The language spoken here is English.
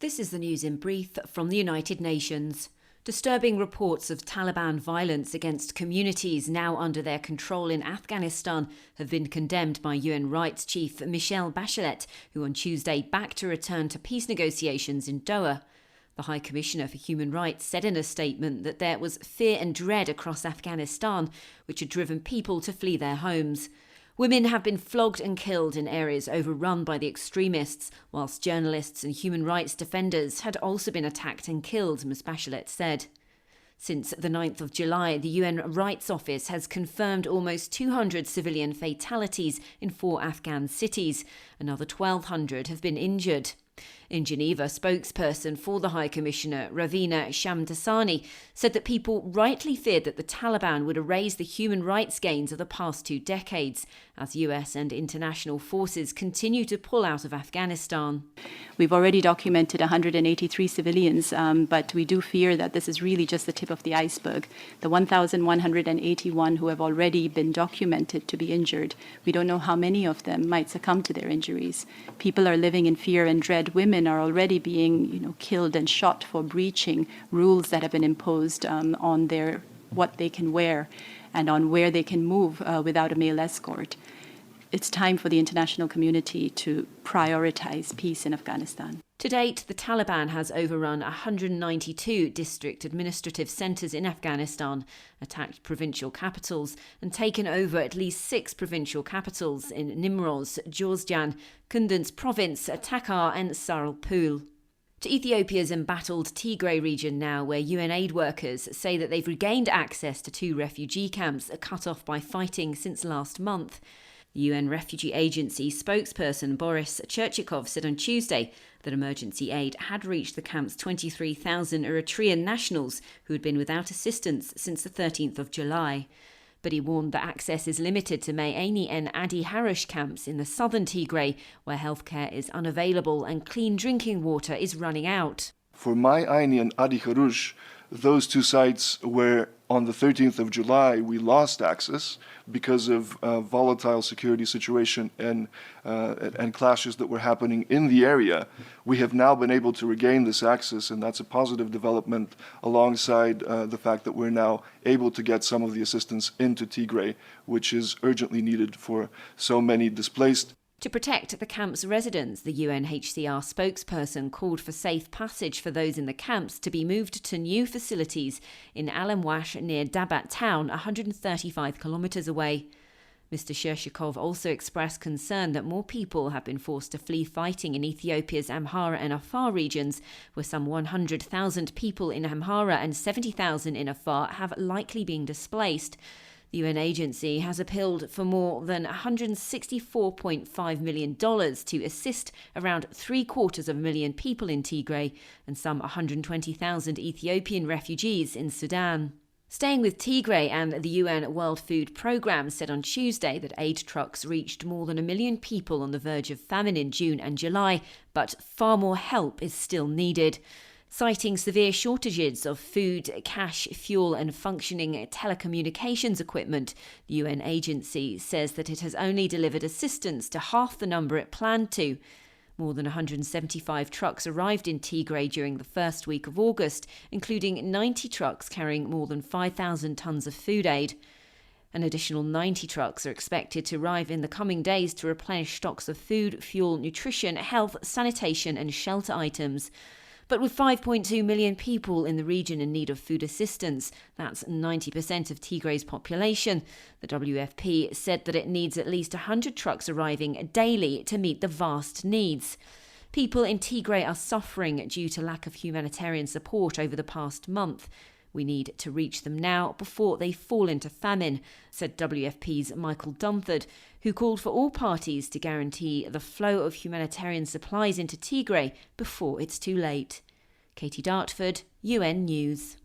This is the news in brief from the United Nations. Disturbing reports of Taliban violence against communities now under their control in Afghanistan have been condemned by UN Rights Chief Michelle Bachelet, who on Tuesday backed a return to peace negotiations in Doha. The High Commissioner for Human Rights said in a statement that there was fear and dread across Afghanistan, which had driven people to flee their homes. Women have been flogged and killed in areas overrun by the extremists, whilst journalists and human rights defenders had also been attacked and killed, Ms Bachelet said. Since the 9th of July, the UN Rights Office has confirmed almost 200 civilian fatalities in 4 Afghan cities. Another 1,200 have been injured. In Geneva, spokesperson for the High Commissioner, Ravina Shamdasani, said that people rightly feared that the Taliban would erase the human rights gains of the past 2 decades, as US and international forces continue to pull out of Afghanistan. We've already documented 183 civilians, but we do fear that this is really just the tip of the iceberg. The 1,181 who have already been documented to be injured, we don't know how many of them might succumb to their injuries. People are living in fear and dread. Women are already being, killed and shot for breaching rules that have been imposed on what they can wear and on where they can move without a male escort. It's time for the international community to prioritize peace in Afghanistan. To date, the Taliban has overrun 192 district administrative centres in Afghanistan, attacked provincial capitals and taken over at least 6 provincial capitals in Nimroz, Jowzjan, Kunduz Province, Takhar and Saralpul. To Ethiopia's embattled Tigray region now, where UN aid workers say that they've regained access to 2 refugee camps cut off by fighting since last month. The UN Refugee Agency spokesperson Boris Cherchikov said on Tuesday that emergency aid had reached the camp's 23,000 Eritrean nationals who had been without assistance since the 13th of July. But he warned that access is limited to Me'eni and Adi Harush camps in the southern Tigray, where healthcare is unavailable and clean drinking water is running out. For Me'eni and Adi Harush, those 2 sites where on the 13th of July we lost access because of volatile security situation and clashes that were happening in the area, we have now been able to regain this access, and that's a positive development alongside the fact that we're now able to get some of the assistance into Tigray, which is urgently needed for so many displaced. To protect the camp's residents, the UNHCR spokesperson called for safe passage for those in the camps to be moved to new facilities in Alamwash near Dabat town, 135 kilometres away. Mr Cherchikov also expressed concern that more people have been forced to flee fighting in Ethiopia's Amhara and Afar regions, where some 100,000 people in Amhara and 70,000 in Afar have likely been displaced. The UN agency has appealed for more than $164.5 million to assist around 750,000 people in Tigray and some 120,000 Ethiopian refugees in Sudan. Staying with Tigray, and the UN World Food Programme said on Tuesday that aid trucks reached more than 1 million people on the verge of famine in June and July, but far more help is still needed. Citing severe shortages of food, cash, fuel and functioning telecommunications equipment, the UN agency says that it has only delivered assistance to half the number it planned to. More than 175 trucks arrived in Tigray during the first week of August, including 90 trucks carrying more than 5,000 tonnes of food aid. An additional 90 trucks are expected to arrive in the coming days to replenish stocks of food, fuel, nutrition, health, sanitation and shelter items. But with 5.2 million people in the region in need of food assistance, that's 90% of Tigray's population, the WFP said that it needs at least 100 trucks arriving daily to meet the vast needs. People in Tigray are suffering due to lack of humanitarian support over the past month. We need to reach them now before they fall into famine, said WFP's Michael Dunford, who called for all parties to guarantee the flow of humanitarian supplies into Tigray before it's too late. Katie Dartford, UN News.